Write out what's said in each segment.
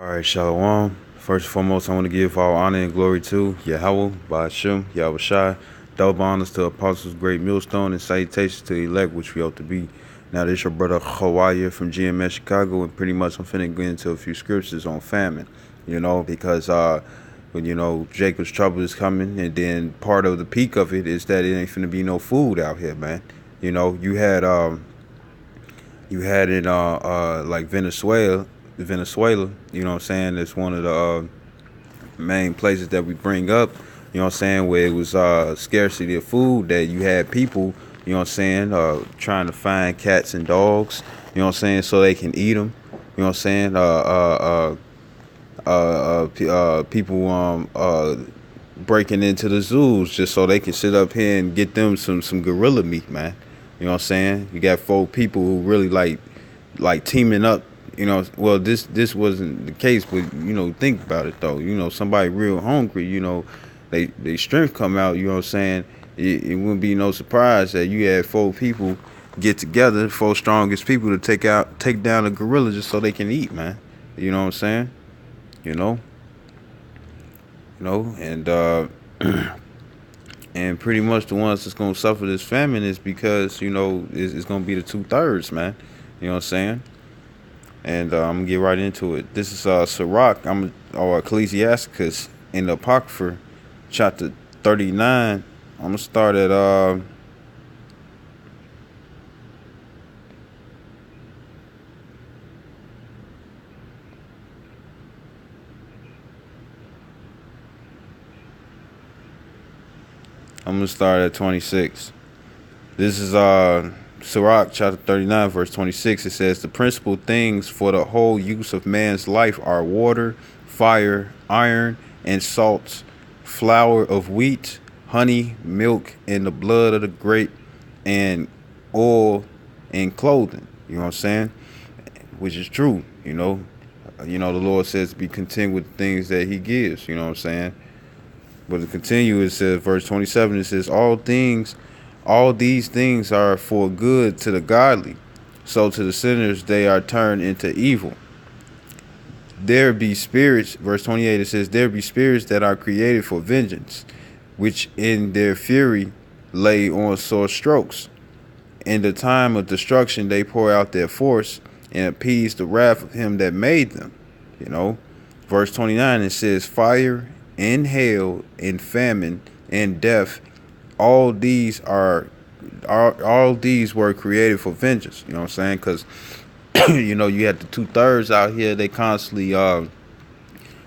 All right, Shalom. First and foremost, I want to give all honor and glory to Yahweh, Ba'ashem, Yahweh Shai. Double honors to Apostles, Great Millstone, and salutations to the elect, which we ought to be. Now, this your brother Hawaii from GMS Chicago, and pretty much I'm finna get into a few scriptures on famine, because when Jacob's trouble is coming, and then part of the peak of it is that it ain't finna be no food out here, man. You had in like Venezuela, you know what I'm saying? It's one of the main places that we bring up, you know what I'm saying, where it was scarcity of food, that you had people, you know what I'm saying, trying to find cats and dogs, you know what I'm saying, so they can eat them, you know what I'm saying, people breaking into the zoos just so they can sit up here and get them some gorilla meat, man. You know what I'm saying? You got 4 people who really like teaming up. Well, this wasn't the case, but think about it though. Somebody real hungry. They strength come out. You know what I'm saying? It wouldn't be no surprise that you had 4 people get together, 4 strongest people to take down a gorilla just so they can eat, man. You know what I'm saying? You know, and and pretty much the ones that's gonna suffer this famine is because it's gonna be the 2/3, man. You know what I'm saying? And I'm gonna get right into it. This is Sirach, or Ecclesiasticus in the Apocrypha, chapter 39. I'm gonna start at I'm gonna start at 26. This is Sirach chapter 39 verse 26. It says, the principal things for the whole use of man's life are water, fire, iron, and salts, flour of wheat, honey, milk, and the blood of the grape, and oil and clothing. You know what I'm saying? Which is true. The Lord says be content with the things that he gives. You know what I'm saying? But to continue, it says, verse 27, it says, all these things are for good to the godly. So to the sinners, they are turned into evil. There be spirits, verse 28, it says, there be spirits that are created for vengeance, which in their fury lay on sore strokes. In the time of destruction, they pour out their force and appease the wrath of him that made them. Verse 29, it says, fire and hail and famine and death, all these were created for vengeance. You know what I'm saying? Because you had the 2/3 out here. They constantly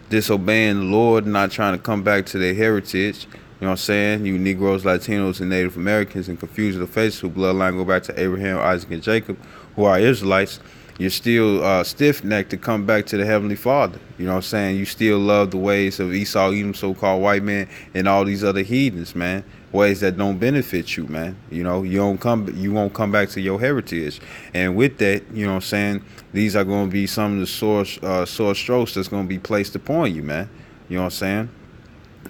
disobeying the Lord, not trying to come back to their heritage. You know what I'm saying? You Negroes, Latinos, and Native Americans, and confused the faces whose bloodline go back to Abraham, Isaac, and Jacob, who are Israelites. You're still stiff-necked to come back to the Heavenly Father. You know what I'm saying? You still love the ways of Esau, Edom, so-called white man, and all these other heathens, man. Ways that don't benefit you, man. You won't come back to your heritage. And with that, you know what I'm saying, these are going to be some of the sore strokes that's going to be placed upon you, man. You know what I'm saying?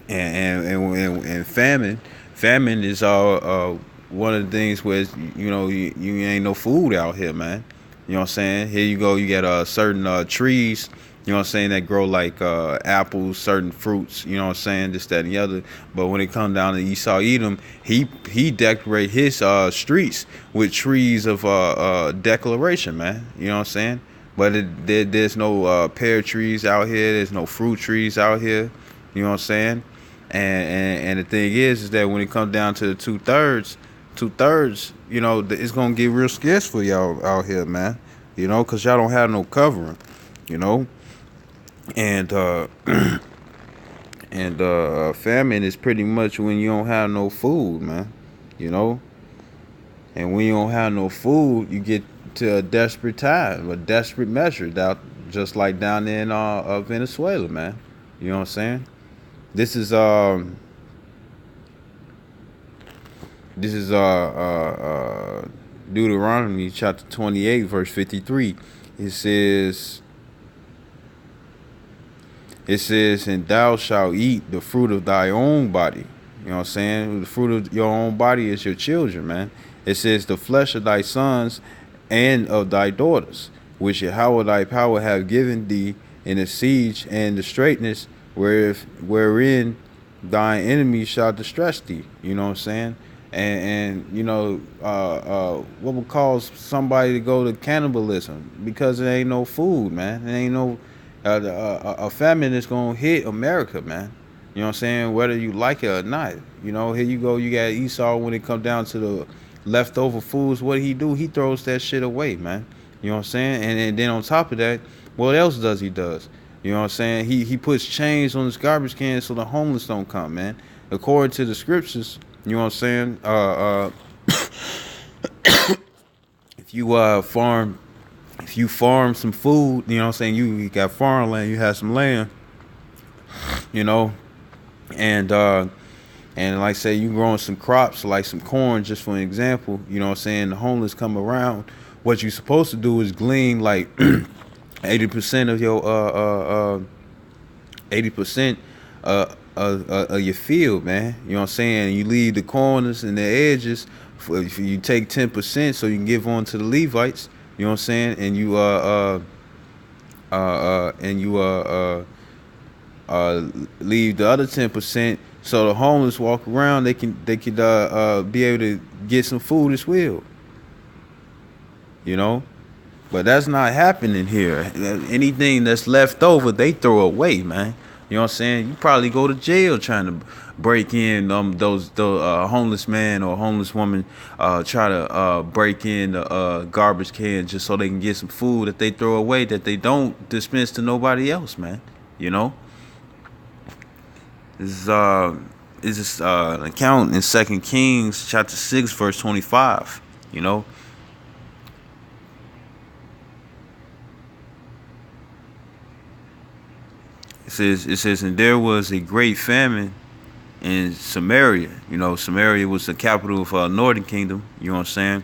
And famine is one of the things where you ain't no food out here, man. You know what I'm saying? Here you go, you got certain trees, you know what I'm saying, that grow like apples, certain fruits, you know what I'm saying, this, that, and the other. But when it comes down to Esau Edom, he decorate his streets with trees of declaration, man. You know what I'm saying? But there's no pear trees out here. There's no fruit trees out here. You know what I'm saying? And the thing is that when it comes down to the 2/3, it's gonna get real scarce for y'all out here, man. Cause y'all don't have no covering, and famine is pretty much when you don't have no food, man. And when you don't have no food, you get to a desperate time, a desperate measure, just like down there in Venezuela, man. You know what I'm saying? This is Deuteronomy chapter 28 verse 53. It says, and thou shalt eat the fruit of thy own body. You know what I'm saying? The fruit of your own body is your children, man. It says, the flesh of thy sons and of thy daughters, which Yahweh thy power have given thee in the siege and the straightness wherein thine enemies shall distress thee. You know what I'm saying? And you know, what would cause somebody to go to cannibalism? Because there ain't no food, man. There ain't no a famine is gonna hit America, man. You know what I'm saying? Whether you like it or not. You know, here you go. You got Esau when it come down to the leftover foods. What he do? He throws that shit away, man. You know what I'm saying? And then on top of that, what else does he does? You know what I'm saying? He puts chains on his garbage can so the homeless don't come, man. According to the scriptures, you know what I'm saying? If you farm some food, you know what I'm saying? You got farmland, you have some land, you know, and like say you growing some crops like some corn, just for an example, you know what I'm saying? The homeless come around. What you supposed to do is glean like 80% of your 80% of your field, man. You know what I'm saying? You leave the corners and the edges. If you take 10%, so you can give on to the Levites. You know what I'm saying? And you leave the other 10%, so the homeless walk around. They could be able to get some food as well. You know. But that's not happening here. Anything that's left over, they throw away, man. You know what I'm saying? You probably go to jail trying to break in those homeless man or homeless woman try to break in the garbage can just so they can get some food that they throw away that they don't dispense to nobody else, man. You know? This is an account in 2 Kings chapter 6 verse 25. You know? It says, and there was a great famine in Samaria. You know, Samaria was the capital of Northern Kingdom. You know what I'm saying?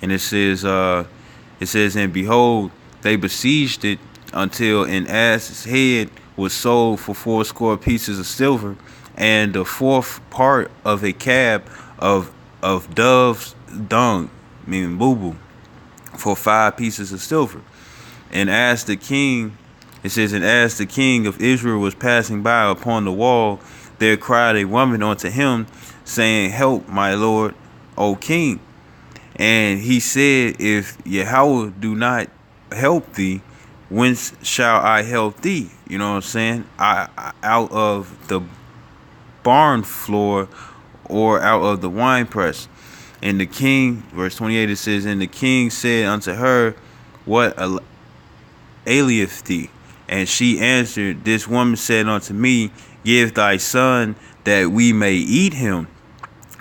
And it says, and behold, they besieged it until an ass's head was sold for 80 pieces of silver, and the fourth part of a cab of dove's dung, meaning boo, for 5 pieces of silver. And as the king, it says, and as the king of Israel was passing by upon the wall, there cried a woman unto him, saying, help, my lord, O king. And he said, if Yahweh do not help thee, whence shall I help thee? You know what I'm saying? I out of the barn floor or out of the winepress. And the king, verse 28, it says, and the king said unto her, what aileth thee? And she answered, this woman said unto me, give thy son that we may eat him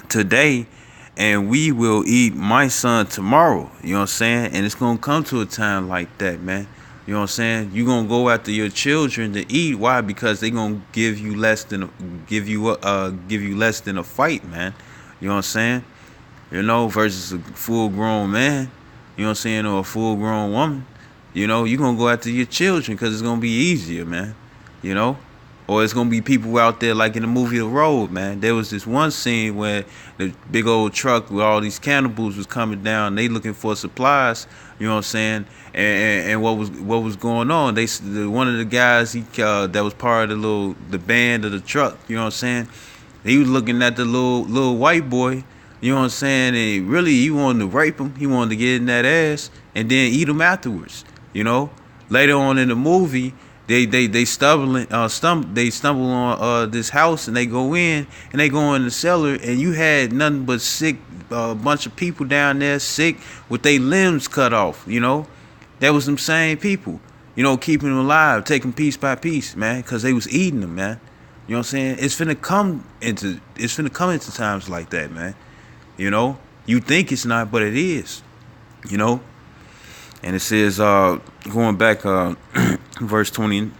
today, and we will eat my son tomorrow. You know what I'm saying? And it's going to come to a time like that, man. You know what I'm saying? You're going to go after your children to eat. Why? Because they're going to give you less than a fight, man. You know what I'm saying? You know, versus a full-grown man. You know what I'm saying? Or a full-grown woman. You know, you're going to go after your children because it's going to be easier, man. You know? Or it's going to be people out there like in the movie The Road, man. There was this one scene where the big old truck with all these cannibals was coming down. They looking for supplies, you know what I'm saying? And what was going on? One of the guys that was part of the band of the truck, you know what I'm saying? He was looking at the little white boy, you know what I'm saying? And really, he wanted to rape him. He wanted to get in that ass and then eat him afterwards. You know, later on in the movie, they stumble on this house, and they go in the cellar, and you had nothing but sick bunch of people down there, sick with their limbs cut off. You know, that was them same people. You know, keeping them alive, taking piece by piece, man, because they was eating them, man. You know what I'm saying? It's finna come into times like that, man. You know, you think it's not, but it is. You know. And it says, going back, verse 20,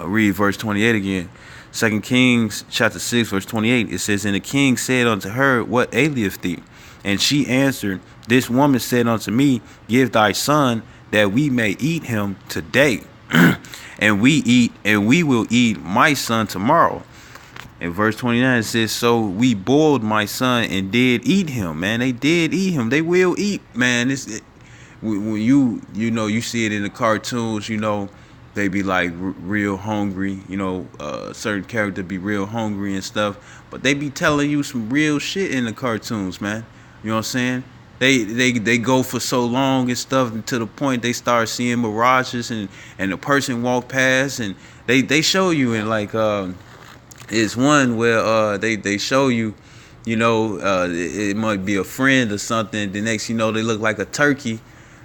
read verse 28 again. 2 Kings chapter 6, verse 28. It says, and the king said unto her, what aileth thee? And she answered, this woman said unto me, give thy son that we may eat him today. and we will eat my son tomorrow. In verse 29, it says, so we boiled my son and did eat him, man. They did eat him. They will eat, man. When you see it in the cartoons, you know, they be like real hungry, certain character be real hungry and stuff, but they be telling you some real shit in the cartoons, man. You know what I'm saying? They go for so long and stuff, and to the point they start seeing mirages, and the person walk past, and they show you in like it's one where they show you, it might be a friend or something. The next they look like a turkey,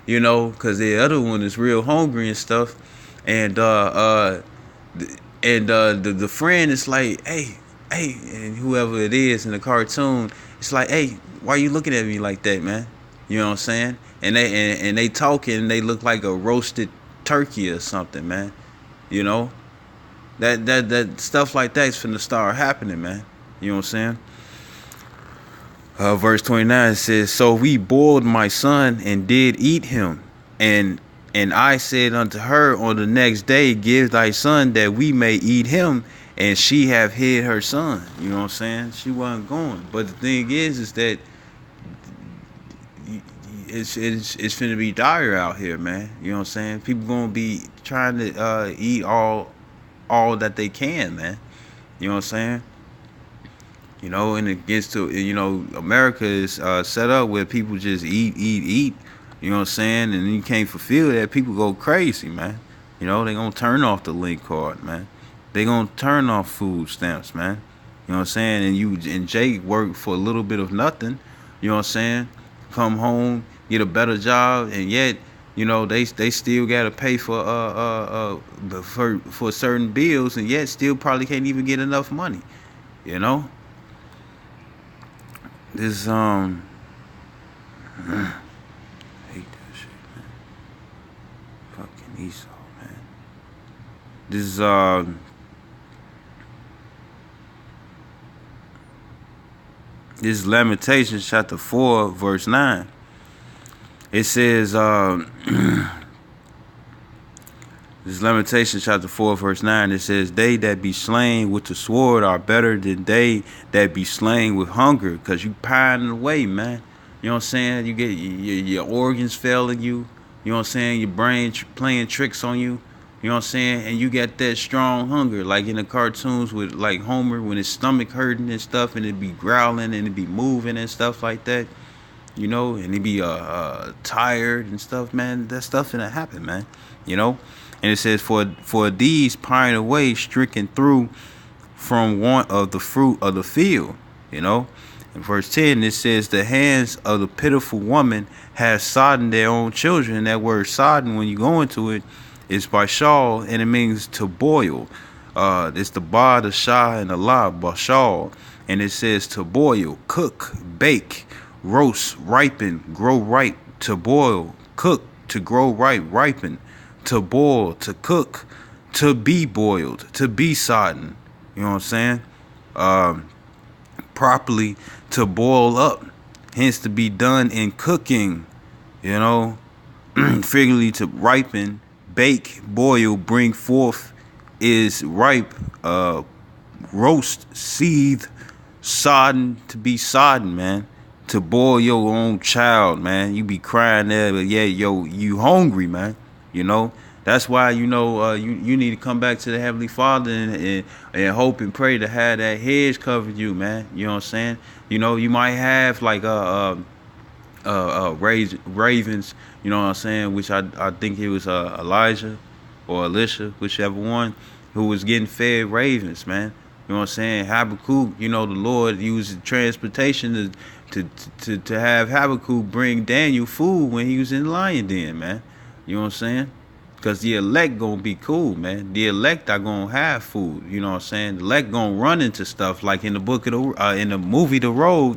because the other one is real hungry and stuff, and the friend is like, hey, and whoever it is in the cartoon, it's like, hey, why you looking at me like that, man? You know what I'm saying? And they talking, they look like a roasted turkey or something, man. You know, that stuff like that's finna start happening, man. You know what I'm saying? Verse 29 says, "So we boiled my son and did eat him, and I said unto her on the next day, give thy son that we may eat him. And she have hid her son." You know what I'm saying? She wasn't going. But the thing is that it's finna be dire out here, man. You know what I'm saying? People gonna be trying to eat all that they can, man. You know what I'm saying? And it gets to, America is set up where people just eat. You know what I'm saying? And you can't fulfill that. People go crazy, man. They gonna turn off the link card, man. They gonna turn off food stamps, man. You know what I'm saying? And you and Jake work for a little bit of nothing. You know what I'm saying? Come home, get a better job, and yet, they still gotta pay for certain bills, and yet still probably can't even get enough money. This hate that shit, man. Fucking Esau, man. This Lamentations chapter 4 verse 9. It says this Lamentations chapter 4 verse 9, it says, "They that be slain with the sword are better than they that be slain with hunger," because you pining away, man. You know what I'm saying? You get your organs failing you. You know what I'm saying? Your brain playing tricks on you. You know what I'm saying? And you got that strong hunger, like in the cartoons with like Homer, when his stomach hurting and stuff, and it be growling and it be moving and stuff like that. And it be tired and stuff, man. That stuff finna happen, man. And it says, for these pine away, stricken through from want of the fruit of the field. In verse 10, it says, "The hands of the pitiful woman have sodden their own children." And that word sodden, when you go into it, is bashal, and it means to boil. It's the ba, the sha, and the la, bashal. And it says to boil, cook, bake, roast, ripen, grow ripe, to boil, cook, to grow ripe, ripen, to boil, to cook, to be boiled, to be sodden. You know what I'm saying? Properly to boil up, hence to be done in cooking. Figuratively to ripen, bake, boil, bring forth, is ripe, roast, seethe, sodden, to be sodden, man. To boil your own child, man. You be crying there, but yeah, you hungry, man. That's why you need to come back to the Heavenly Father and hope and pray to have that hedge cover you, man. You know what I'm saying? You might have like ravens. You know what I'm saying? Which I think it was Elijah or Elisha, whichever one, who was getting fed ravens, man. You know what I'm saying? Habakkuk, the Lord used transportation to have Habakkuk bring Daniel food when he was in the lion den, man. You know what I'm saying? Because the elect gonna be cool, man. The elect are gonna have food. You know what I'm saying? The elect gonna run into stuff like in the in the movie The Road.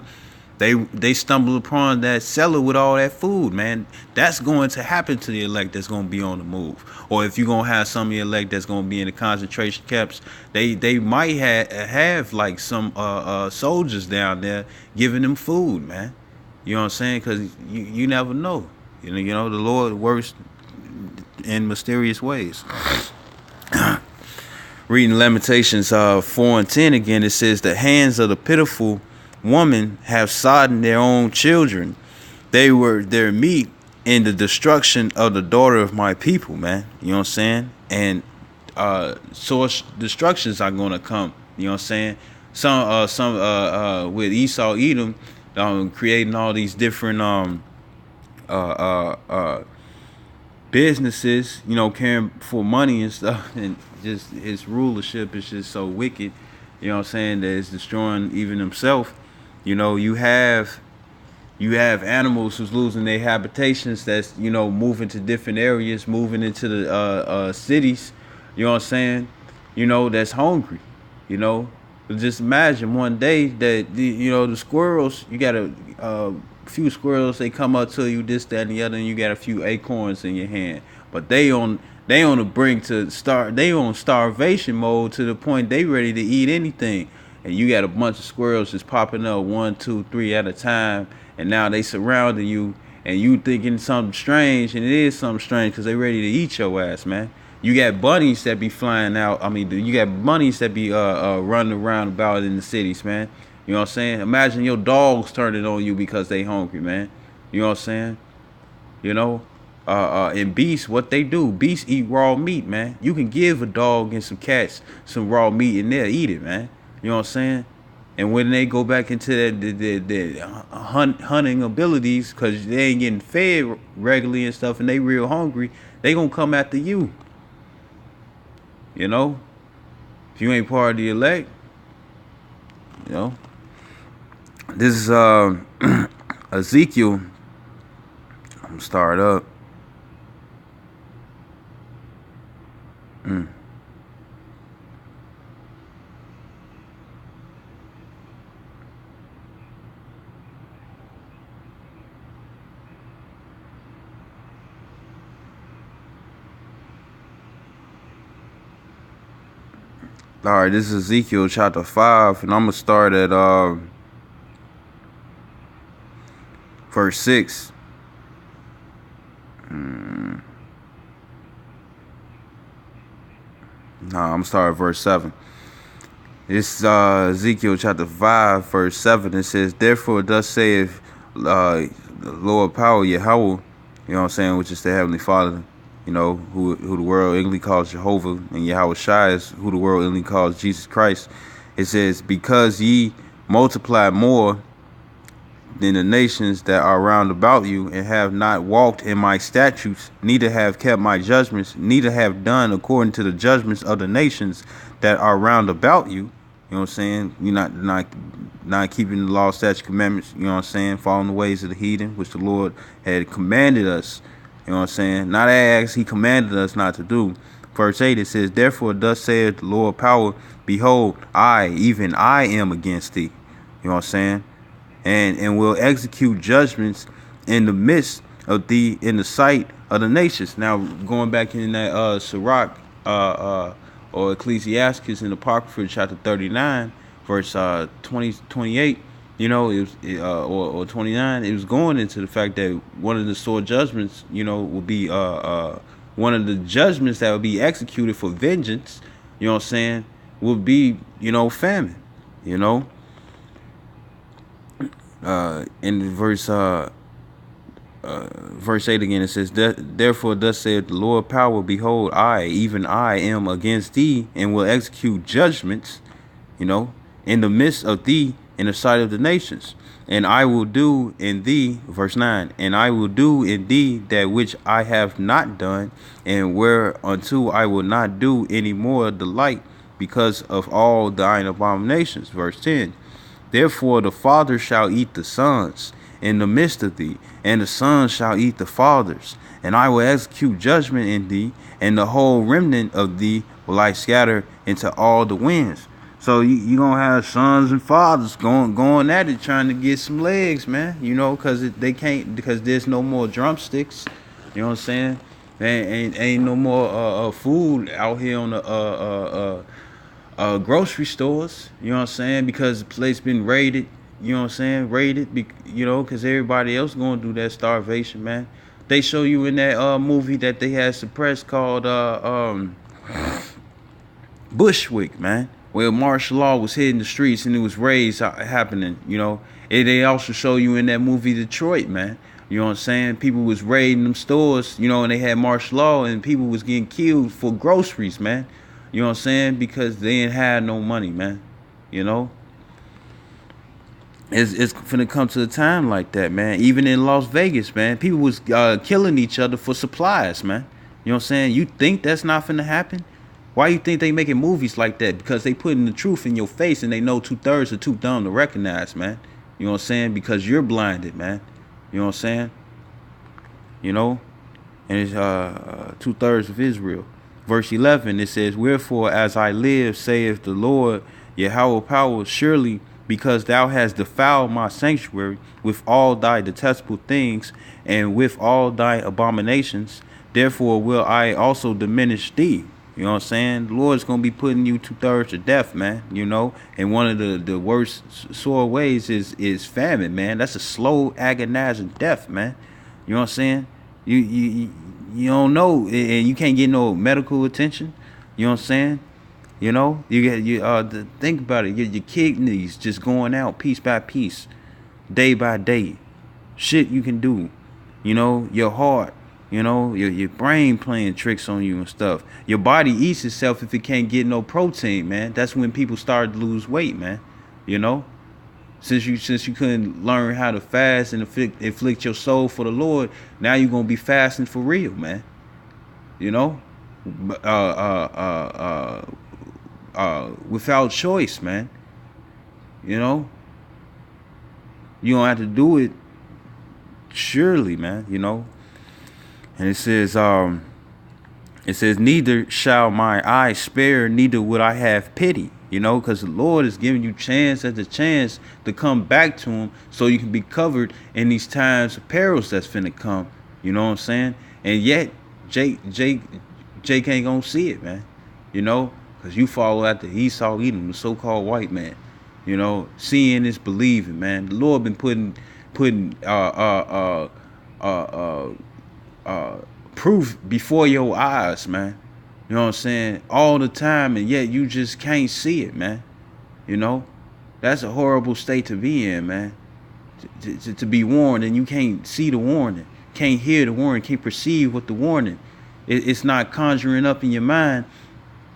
They stumble upon that cellar with all that food, man. That's going to happen to the elect that's going to be on the move. Or if you're going to have some of the elect that's going to be in the concentration camps, they might have like some soldiers down there giving them food, man. You know what I'm saying? Because you never know. The Lord works in mysterious ways. Reading Lamentations 4 and 10 again, it says, "The hands of the pitiful woman have sodden their own children. They were their meat in the destruction of the daughter of my people," man. You know what I'm saying? and source destructions are gonna come. You know what I'm saying? Some with Esau Edom, creating all these different businesses, you know, caring for money and stuff, and just his rulership is just so wicked. You know what I'm saying? That it's destroying even himself. You know, you have animals who's losing their habitations, that's, you know, moving to different areas, moving into the cities, you know what I'm saying, you know, that's hungry, you know. But just imagine one day that you know, the squirrels, you got a few squirrels, they come up to you, this, that, and the other, and you got a few acorns in your hand, but they on the brink to start, they on starvation mode to the point they ready to eat anything. And you got a bunch of squirrels just popping up 1, 2, 3 at a time, and now they surrounding you, and you thinking something strange, and it is something strange because they ready to eat your ass, man. You got bunnies that be flying out. I mean, you got bunnies that be running around about in the cities, man. You know what I'm saying? Imagine your dogs turning on you because they hungry, man. You know what I'm saying? You know, and beasts, what they do? Beasts eat raw meat, man. You can give a dog and some cats some raw meat, and they'll eat it, man. You know what I'm saying? And when they go back into the hunting abilities, because they ain't getting fed regularly and stuff, and they real hungry, they gonna come after you. You know? If you ain't part of the elect, you know? This is Ezekiel. I'm gonna start up. All right, this is Ezekiel chapter 5, and I'm gonna start at verse 6. I'm gonna start at verse 7. It's Ezekiel chapter 5, verse 7. It says, "Therefore thus saith the Lord power Yahweh," you know what I'm saying, which is the Heavenly Father, you know, who the world English calls Jehovah, and Yahweh Shai is who the world English calls Jesus Christ. It says, "Because ye multiply more than the nations that are round about you, and have not walked in my statutes, neither have kept my judgments, neither have done according to the judgments of the nations that are round about you." You know what I'm saying? You're not keeping the law, statutes, commandments, you know what I'm saying? Following the ways of the heathen, which the Lord had commanded us. You know what I'm saying? Not as he commanded us not to do. Verse 8, it says, "Therefore thus saith the Lord power, behold, I, even I am against thee." You know what I'm saying? And will execute judgments in the midst of thee, in the sight of the nations. Now, going back in that Sirach or Ecclesiastes in Apocrypha chapter 39, verse 28, you know, or 29, it was going into the fact that one of the sore judgments, you know, will be one of the judgments that will be executed for vengeance, you know what I'm saying, will be, you know, famine, you know. In verse 8 again, it says, "Therefore thus saith the Lord power, behold, I, even I am against thee, and will execute judgments," you know, "in the midst of thee, in the sight of the nations. And I will do in thee," verse 9, "and I will do in thee that which I have not done, and whereunto I will not do any more the like, because of all thine abominations." Verse 10, "Therefore the fathers shall eat the sons in the midst of thee, and the sons shall eat the fathers. And I will execute judgment in thee, and the whole remnant of thee will I scatter into all the winds." So you gonna have sons and fathers going at it, trying to get some legs, man. You know, because they can't, because there's no more drumsticks. You know what I'm saying? Ain't no more food out here on the grocery stores. You know what I'm saying? Because the place been raided. You know what I'm saying? Raided, you know, because everybody else gonna do that starvation, man. They show you in that movie that they had suppressed called Bushwick, man, where martial law was hitting the streets and it was raids happening, you know. And they also show you in that movie Detroit, man. You know what I'm saying? People was raiding them stores, you know, and they had martial law, and people was getting killed for groceries, man. You know what I'm saying? Because they ain't had no money, man. You know? It's finna come to a time like that, man. Even in Las Vegas, man, people was killing each other for supplies, man. You know what I'm saying? You think that's not finna happen? Why you think they making movies like that? Because they putting the truth in your face, and they know 2/3 are too dumb to recognize, man. You know what I'm saying? Because you're blinded, man. You know what I'm saying? You know? And it's 2/3 of Israel. Verse 11, it says, "Wherefore, as I live, saith the Lord, Yahweh power, surely because thou hast defiled my sanctuary with all thy detestable things and with all thy abominations, therefore will I also diminish thee." You know what I'm saying? The Lord's going to be putting you 2/3 to death, man, you know? And one of the worst sore ways is famine, man. That's a slow, agonizing death, man. You know what I'm saying? You don't know, and you can't get no medical attention. You know what I'm saying? You know, you get think about it. Your kidneys just going out piece by piece, day by day. Shit you can do. You know, your heart. You know, your brain playing tricks on you and stuff. Your body eats itself if it can't get no protein, man. That's when people start to lose weight, man. You know, since you couldn't learn how to fast and inflict your soul for the Lord, now you're gonna be fasting for real, man. You know, without choice, man. You know, you don't have to do it, surely, man. You know, and it says, neither shall my eye spare, neither would I have pity. You know, because the Lord is giving you chance after chance to come back to him so you can be covered in these times of perils that's finna come. You know what I'm saying? And yet, Jake ain't gonna see it, man. You know, because you follow after Esau Edom, the so-called white man. You know, seeing is believing, man. The Lord been putting proof before your eyes, man. You know what I'm saying? All the time, and yet you just can't see it, man. You know, that's a horrible state to be in, man. To be warned and you can't see the warning, can't hear the warning, can't perceive what the warning. It's not conjuring up in your mind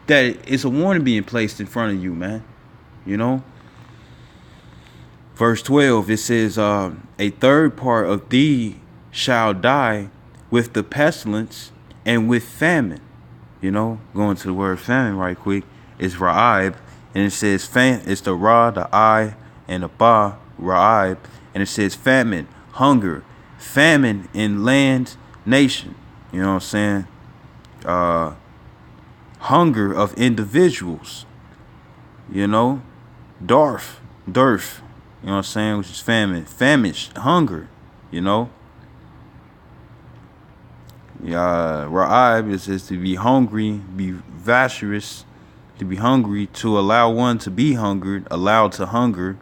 that it's a warning being placed in front of you, man. You know. Verse 12, it says, "A third part of thee shall die with the pestilence and with famine." You know, going to the word famine right quick, it's Ra'ib, and it says it's the Ra, the I, and the Ba, Ra'ib, and it says famine, hunger, famine in land, nation. You know what I'm saying? Hunger of individuals. You know, dearth. You know what I'm saying? Which is famine, famished, hunger. You know. Ra'ib is to be hungry, be vacuous, to be hungry, to allow one to be hungered, allowed to hunger.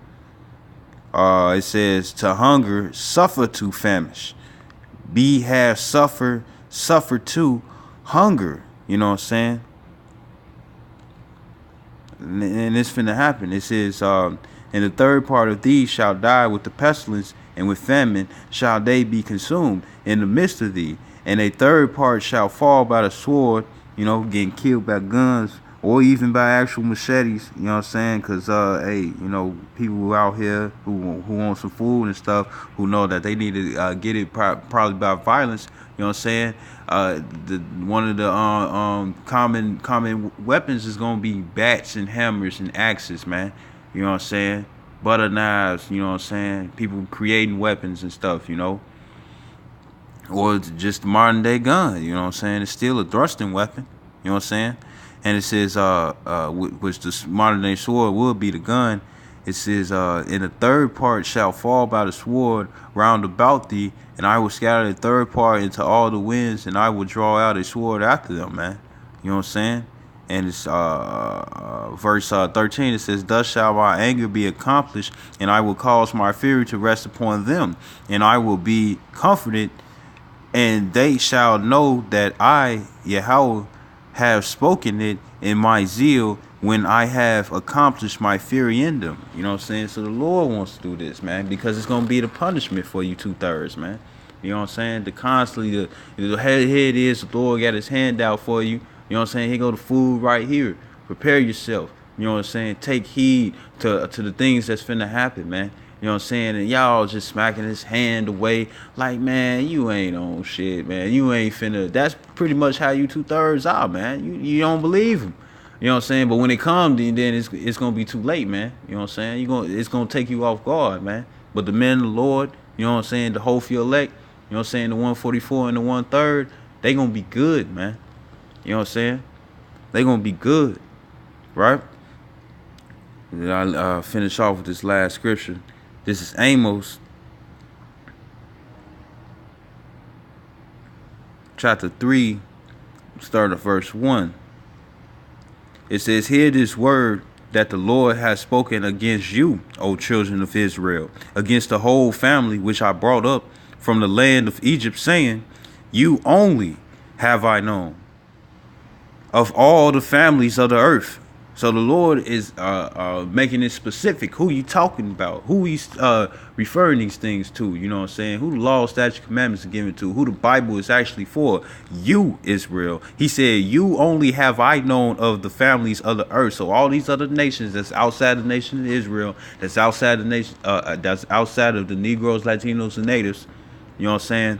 It says to hunger, suffer to famish, be have suffer to hunger. You know what I'm saying? And it's finna happen. It says, and the third part of thee shall die with the pestilence, and with famine shall they be consumed in the midst of thee. And a third part shall fall by the sword, you know, getting killed by guns or even by actual machetes, you know what I'm saying? Because, hey, you know, people out here who want some food and stuff, who know that they need to get it probably by violence, you know what I'm saying? One of the common weapons is going to be bats and hammers and axes, man. You know what I'm saying? Butter knives, you know what I'm saying? People creating weapons and stuff, you know? Or just a modern day gun, you know what I'm saying? It's still a thrusting weapon, you know what I'm saying? And it says, which the modern day sword will be the gun. It says, and the third part shall fall by the sword round about thee, and I will scatter the third part into all the winds, and I will draw out a sword after them, man. You know what I'm saying? And it's verse 13, it says, thus shall my anger be accomplished, and I will cause my fury to rest upon them, and I will be comforted, and they shall know that I, Yahweh, have spoken it in my zeal when I have accomplished my fury in them. You know what I'm saying? So the Lord wants to do this, man, because it's going to be the punishment for you 2/3, man. You know what I'm saying? The constantly, here it is, the Lord got his hand out for you. You know what I'm saying? Here go the food right here. Prepare yourself. You know what I'm saying? Take heed to the things that's finna happen, man. You know what I'm saying? And y'all just smacking his hand away. Like, man, you ain't on shit, man. You ain't finna. That's pretty much how you 2/3 are, man. You don't believe him. You know what I'm saying? But when it comes, then it's gonna be too late, man. You know what I'm saying? It's gonna take you off guard, man. But the men of the Lord, you know what I'm saying, the whole field elect, you know what I'm saying, the 144 and the 1/3, they gonna be good, man. You know what I'm saying? They gonna be good, right? And I'll finish off with this last scripture. This is Amos chapter 3, start at verse 1. It says, "Hear this word that the Lord has spoken against you, O children of Israel, against the whole family which I brought up from the land of Egypt, saying, you only have I known of all the families of the earth." So the Lord is making it specific who you talking about, who he's referring these things to, you know what I'm saying, who the law, statute, commandments are given to, who the Bible is actually for. You, Israel. He said, you only have I known of the families of the earth. So all these other nations that's outside the nation of Israel, that's outside the nation, that's outside of the Negroes, Latinos, and Natives, you know what I'm saying,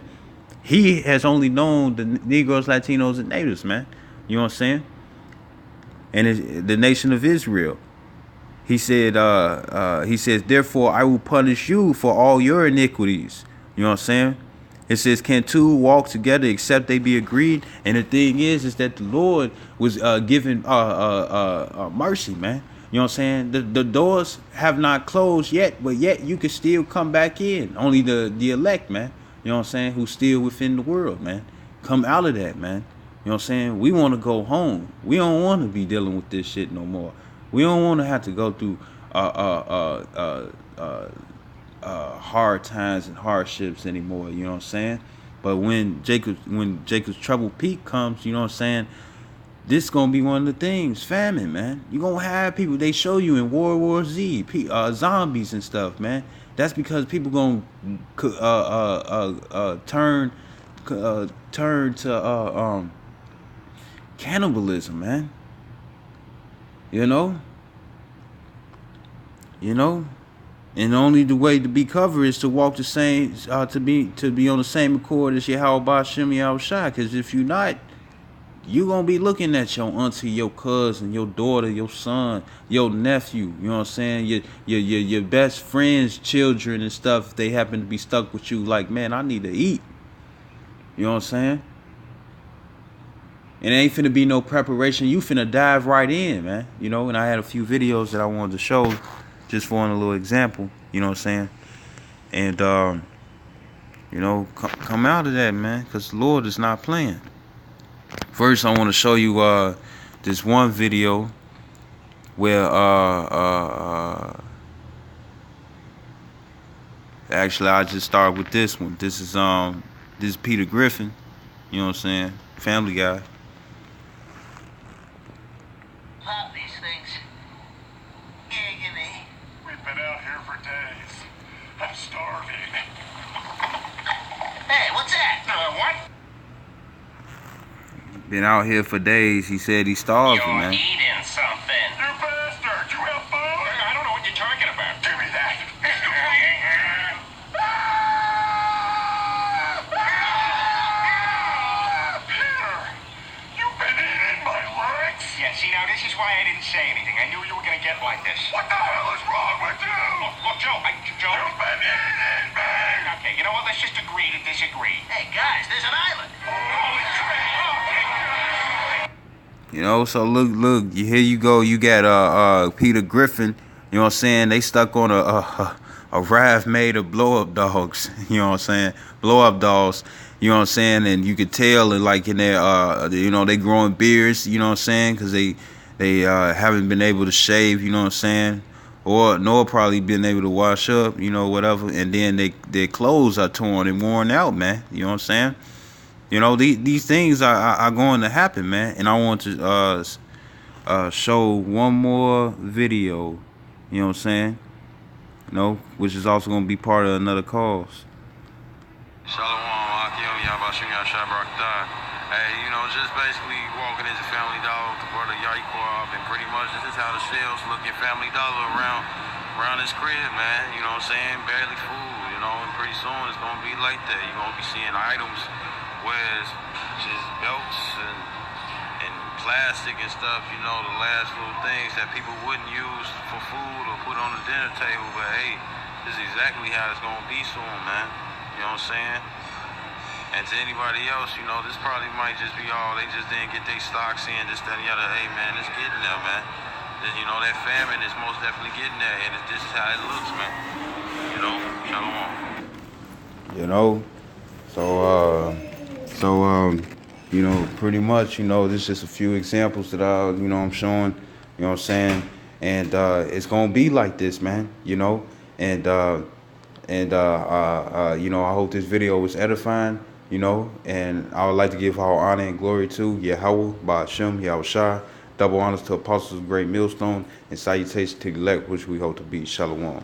he has only known the Negroes, Latinos, and Natives, man. You know what I'm saying? And the nation of Israel. He said, he says, therefore I will punish you for all your iniquities. You know what I'm saying? It says, can two walk together except they be agreed? And the thing is that the Lord was giving mercy, man. You know what I'm saying? The doors have not closed yet, but yet you can still come back in. Only the elect, man. You know what I'm saying? Who's still within the world, man. Come out of that, man. You know what I'm saying? We want to go home. We don't want to be dealing with this shit no more. We don't want to have to go through hard times and hardships anymore. You know what I'm saying? But when Jacob's trouble peak comes, you know what I'm saying, this is gonna be one of the things. Famine, man. You're gonna have people, they show you in World War Z, zombies and stuff, man. That's because people gonna turn to cannibalism, man. You know, and only the way to be covered is to walk the same, to be on the same accord as Yahweh Shem Yahushua. Because if you're not, you gonna be looking at your auntie, your cousin, your daughter, your son, your nephew. You know what I'm saying? Your best friends' children and stuff. If they happen to be stuck with you, like, man, I need to eat. You know what I'm saying? And it ain't finna be no preparation. You finna dive right in, man. You know, and I had a few videos that I wanted to show just for a little example. You know what I'm saying? And, you know, come out of that, man, because the Lord is not playing. First, I want to show you this one video where, actually, I just start with this one. This is Peter Griffin. You know what I'm saying? Family Guy. Pop these things. Give me. We've been out here for days. I'm starving. Hey, what's that? What? Been out here for days. He said he's starving, You're man. eating something. You bastard! You have food? I don't know what you're talking about. Give me that. Peter! You've been eating my legs? Yeah, see, now this is why I didn't say anything. I knew you were going to get like this. What the hell is wrong with you? Look, Joe. You've been eating me! Okay, you know what? Let's just agree to disagree. Hey, guys, there's an island. Holy crap! You know, so look, here you go. You got Peter Griffin. You know what I'm saying? They stuck on a raft made of blow up dogs. You know what I'm saying? Blow up dolls. You know what I'm saying? And you could tell, like, in their you know, they growing beards. You know what I'm saying? Because they haven't been able to shave. You know what I'm saying? Or nor probably been able to wash up. You know, whatever. And then their clothes are torn and worn out, man. You know what I'm saying? You know, these things are going to happen, man. And I want to show one more video, you know what I'm saying? You know, which is also going to be part of another cause. Shalom. Shabrakta. Hey, you know, just basically walking into Family Dollar with the brother Yaquab, and pretty much this is how the shelves look at Family Dollar around his crib, man. You know what I'm saying? Barely food, you know, and pretty soon it's gonna be like that. You're gonna be seeing items where it's just belts and plastic and stuff, you know, the last little things that people wouldn't use for food or put on the dinner table. But hey, this is exactly how it's gonna be soon, man. You know what I'm saying? And to anybody else, you know, this probably might just be all they just didn't get their stocks in, this, that, and the other. Hey, man, it's getting there, man. You know, that famine is most definitely getting there, and this is how it looks, man. You know, shalom. You know, you know, pretty much, you know, this is just a few examples that you know, I'm showing, you know what I'm saying, and it's gonna be like this, man, you know, and you know, I hope this video was edifying, you know, and I would like to give all honor and glory to Yahweh, Ba'ashem, Yahushua, double honors to apostles of great millstone, and salutations to the elect, which we hope to be. Shalom.